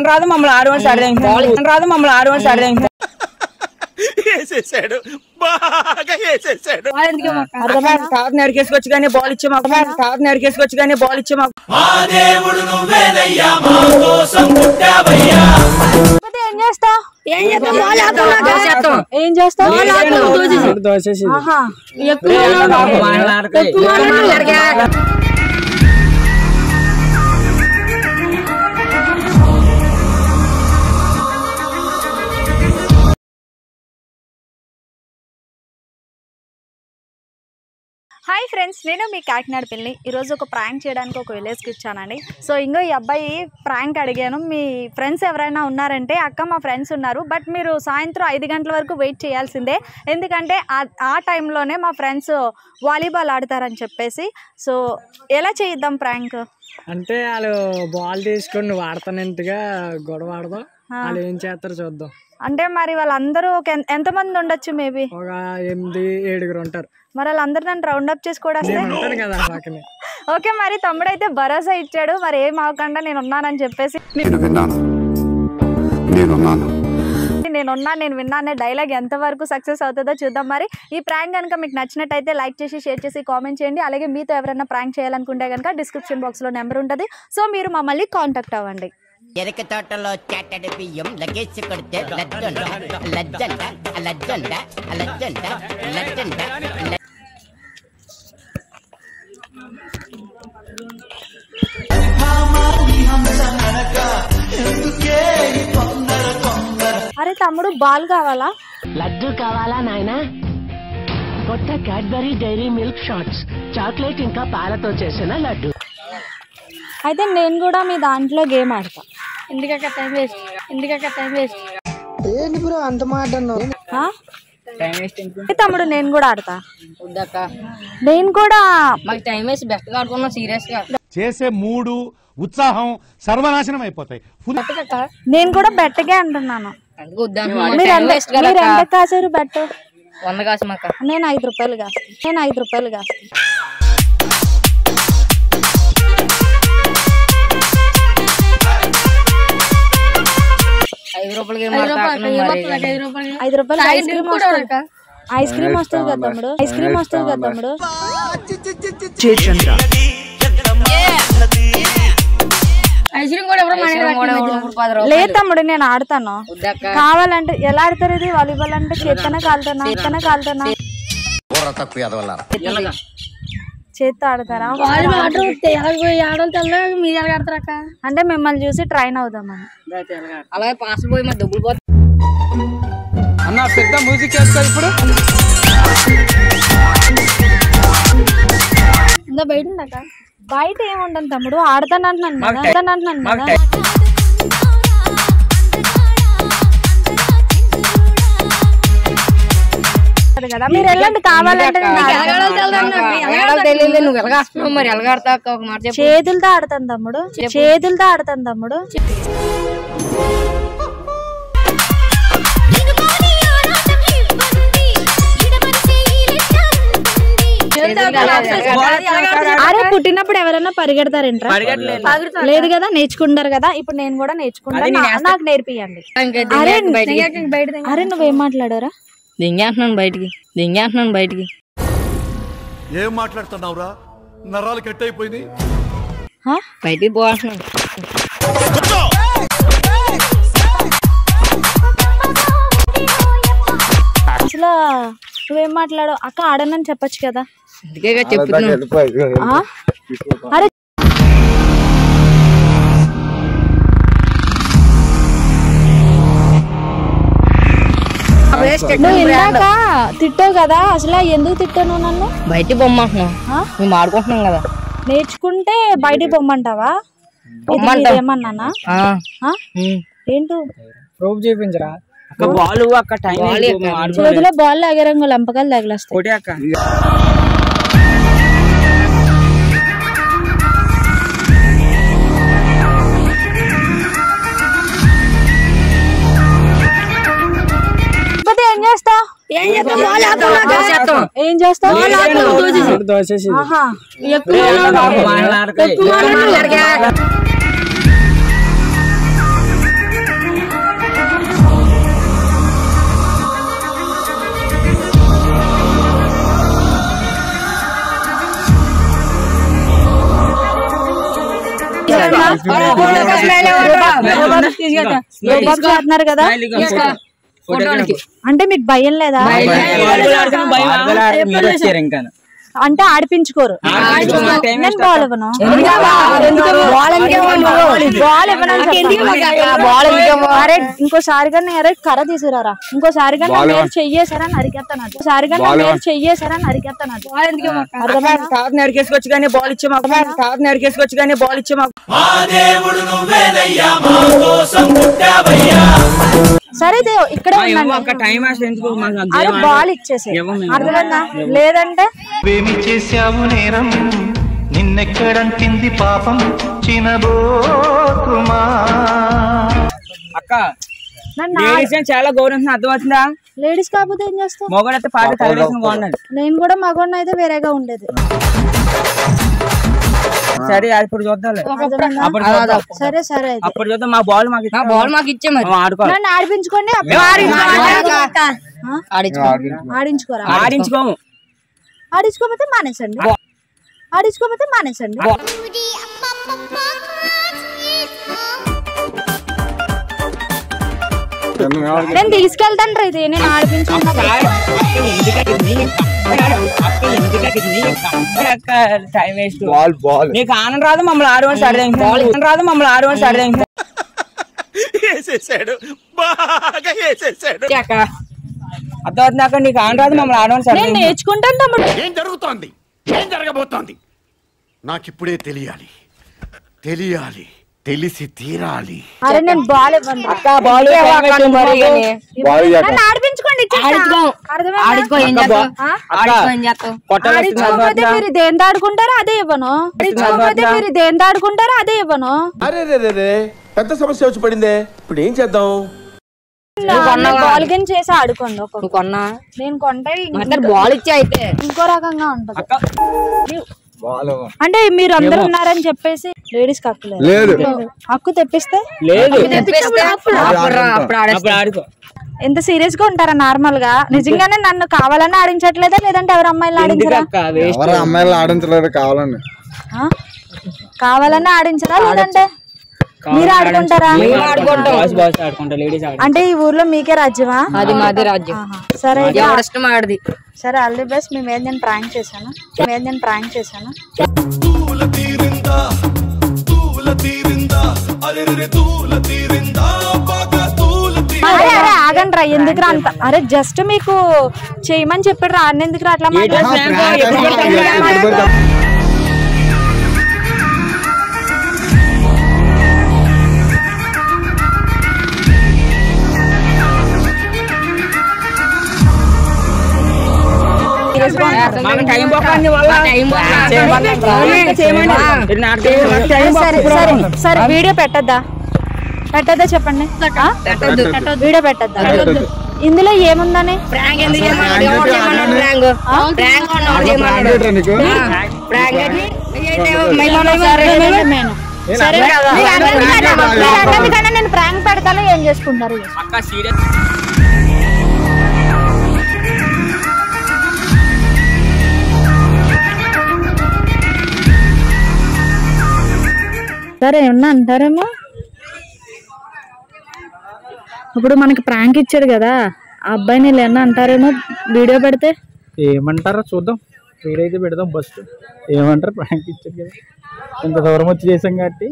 రాదు మమ్మల్ని 6 మంది సార్ రాదు మమ్మల్ని 6 మంది సార్ వేసేసాడు బాగా వేసేసాడు తాత నరికేసుకొచ్చి కానీ బాల్ ఇచ్చే మాకు తాత నరికేసుకొచ్చి కానీ బాల్ ఇచ్చే మాకు ఏం చేస్తావు ఏం చేస్తావు హాయ్ ఫ్రెండ్స్, నేను మీ కాకినాడ పిల్లి. ఈరోజు ఒక ప్రాంక్ చేయడానికి ఒక విలేజ్కి ఇచ్చానండి. సో ఇంకో ఈ అబ్బాయి ప్రాంక్ అడిగాను, మీ ఫ్రెండ్స్ ఎవరైనా ఉన్నారంటే అక్క మా ఫ్రెండ్స్ ఉన్నారు, బట్ మీరు సాయంత్రం 5 గంటల వరకు వెయిట్ చేయాల్సిందే, ఎందుకంటే ఆ టైంలోనే మా ఫ్రెండ్స్ వాలీబాల్ ఆడతారని చెప్పేసి. సో ఎలా చేద్దాం ప్రాంక్ అంటే వాళ్ళు బాల్ తీసుకొని నువ్వు ఆడుతున్నట్టుగా గొడవ ఆడదాం, వాళ్ళు ఏం చేస్తారో చూద్దాం. అంటే మరి వాళ్ళందరూ ఎంతమంది ఉండొచ్చు? మేబీ ఒక 8-7 ఉంటారు. మరి వాళ్ళందరూ నన్ను రౌండ్ అప్ చేసుకోవడం ఓకే. మరి తమ్ముడైతే భరోసా ఇచ్చాడు, మరి ఏం అవ్వకుండా నేను ఉన్నానని చెప్పేసి. నేను విన్నానే డైలాగ్ ఎంతవరకు సక్సెస్ అవుతుందో చూద్దాం. మరి ఈ ప్రాంక్ కనుక మీకు నచ్చినట్టయితే లైక్ చేసి షేర్ చేసి కామెంట్ చేయండి. అలాగే మీతో ఎవరైనా ప్రాంక్ చేయాలనుకుంటే కనుక డిస్క్రిప్షన్ బాక్స్లో నెంబర్ ఉంటుంది, సో మీరు మమ్మల్ని కాంటాక్ట్ అవ్వండి. ఎరక తోటలో చాటడి బియ్యం లగేజ్ కొడితే లజ్జంట లజ్జంట లజ్జంట లజ్జంట లజ్జంట. అరే తమ్ముడు, బాల్ కావాలా? లడ్డు కావాలా నాయనా? కొత్త Cadbury Dairy Milk shots, chocolate ఇంకా పాలతో చేసిన లడ్డు. అయితే నేను కూడా మీ దాంట్లో గేమ్ ఆడతా. ఎందుకక్క టైం వేస్ట్? ఏంటి బ్రో అంత మాట తమ్ముడు నేను కూడా ఆడతా. నేను కూడా మాకు టైం వేస్ట్ బెస్ట్ గా ఆడుకున్నా, సీరియస్ గా చేసే మూడు ఉత్సాహం సర్వనాశనం అయిపోతాయి. నేను కూడా బెట్టగే అంటున్నాను. మీరు ఎంత కాసారు బెట్ట? 100 కాసమాక. నేను 5 రూపాయలు కాస్తా. 5 రూపాయలకి 5 రూపాయలు ఐస్ క్రీమ్ వస్తుంది కదా తమ్ముడు. లేదు తమ్ముడు, నేను ఆడతాను. కావాలంటే ఎలా ఆడతారు ఇది? వాలీబాల్ అంటే చేత్తనే కాలుతున్నా చేత్తో ఆడతారా? అంటే మిమ్మల్ని చూసి ట్రైన్ అవుదామని. అలాగే పాస్ పోయి మరి డబ్బులు పోతే అన్న పెద్ద మ్యూజిక్ వేస్తారు ఇప్పుడు. ఇంకా బయట ఉండక బయట ఏముండను తమ్ముడు, ఆడతాను అంటున్నాను కదా. కదా మీరు వెళ్ళండి, కావాలంటే చేతులతో ఆడతాను తమ్ముడు. అరే పుట్టినప్పుడు ఎవరైనా పరిగెడతారేంట్రా? లేదు కదా, నేర్చుకుంటారు కదా. ఇప్పుడు నేను కూడా నేర్చుకుంటాను, నాకు నేర్పియండి. అరే నువ్వేం మాట్లాడారా? దింగేస్తున్నాను బయటికి. ఏం మాట్లాడుతున్నావురా? నరాలు కట్ అయిపోయింది. బయటికి పోతున్నాను. అసలు నువ్వేం మాట్లాడు? అక్క ఆడనని చెప్పచ్చు కదా. అరే నువ్వు ఇందాక తిట్టావు కదా, అసలు ఎందుకు తిట్టాను నన్ను? బయటికి పొమ్మంటున్నావు, మేము ఆడుకుంటున్నాం కదా. నేర్చుకుంటే బయటికి పొమ్మంటావా? ఏమన్నానా? ఏంటో చూపించరా? చేతిలో బాల్ లాగే రంగు లంపకాలు తగిలేస్తాయి. ఏం చేస్తావు? చేస్తున్నారు కదా అంటే మీకు భయం లేదా అంటే ఆడిపించుకోరు నేను బాల్ ఇవ్వను అరే ఇంకోసారిగా అరే కర్ర తీసుకురారా ఇంకోసారిగా చెయ్యేసారని అరికెత్తాను ఇంకోసారిగా చెయ్యేసారని అరికెత్తాను కాదు నరికేసుకొచ్చి కానీ బాల్ ఇచ్చే మాకు కాదు నరికేసుకొచ్చి కానీ బాల్ ఇచ్చే మాకు సరే ఇక్కడ బాల్ ఇచ్చేసి అర్థమైందా లేదంటే ఏమి చేశావు నేరం నిన్నెక్కడంటింది పాపం చినబోకుమా అక్క చాలా గౌరవం అర్థమవుతుందా లేడీస్ కాకపోతే ఏం చేస్తావు మొగడైతే పాట బాగున్నది నేను కూడా మగవాడిని అయితే వేరేగా ఉండేది సరే ఇప్పుడు చూద్దాం సరే సరే అప్పుడు చూద్దాం మా బాల్ మాకు ఇచ్చే నన్ను ఆడిపించుకోండి ఆడించుకోరా ఆడించుకోము ఆడించుకోకపోతే మానేసండి ఆడించుకోకపోతే మానేసండి నేను తీసుకెళ్తాను రా ఇది నేను ఆడిపించుకున్నా టైం వేస్ట్ నీకు ఆనంద రాదు మమ్మల్ని ఆడమని సరే అర్థమవుతున్నాక నీకు ఆనంద రాదు మమ్మల్ని ఆడమని సరే నేను నేర్చుకుంటాను తమ్ముడు ఏం జరుగుతోంది ఏం జరగబోతోంది నాకిప్పుడే తెలియాలి తెలిసి తీరాలి అరే నేను బాల్ ఇవ్వను నన్ను ఆడిపించుకోండి ఆడించుకోకపోతే మీరు దేంతో ఆడుకుంటారో అదే ఇవ్వను అరే పెద్ద సమస్య వచ్చి పడిందే ఇప్పుడు ఏం చేద్దాం బాల్ గేమ్ చేసి ఆడుకోండి నేను కొంటే బాల్ ఇచ్చి అయితే ఇంకో రకంగా ఉంటది అంటే మీరు అందరూ ఉన్నారని చెప్పేసి లేడీస్ హక్కు లేదు హక్కు తెప్పిస్తే ఎంత సీరియస్ గా ఉంటారా నార్మల్ గా నిజంగానే నన్ను కావాలని ఆడించట్లేదా లేదంటే ఎవరు అమ్మాయిలు ఆడించరా కావాలని ఆడించరా లేదంటే మీరు ఆడుకుంటారా అంటే ఈ ఊర్లో మీకే రాజ్యమా అది మాది రాజ్యం సరే ఆడది సరే ఆల్ ది బెస్ట్ మీ మీద నేను ప్రాంక్ చేశాను అరే ఆగండి రా ఎందుకు రా అంత అరే జస్ట్ మీకు చేయమని చెప్పాడు రా ఎందుకు రా అట్లా సరే వీడియో పెట్టద్దా చెప్పండి వీడియో పెట్టద్దా ఇందులో ఏముందని నేను ప్రాంక్ పెడతాను ఏం చేసుకుంటారు సరే ఏమన్నా అంటారేమో ఇప్పుడు మనకి ప్రాంక్ ఇచ్చాడు కదా ఆ అబ్బాయిని ఏమన్నా అంటారేమో వీడియో పెడితే ఏమంటారో చూద్దాం వీడియో అయితే పెడదాం ఫస్ట్ ఏమంటారు ప్రాంక్ ఇచ్చాడు కదా ఇంత దూరం వచ్చి చేసాం కాబట్టి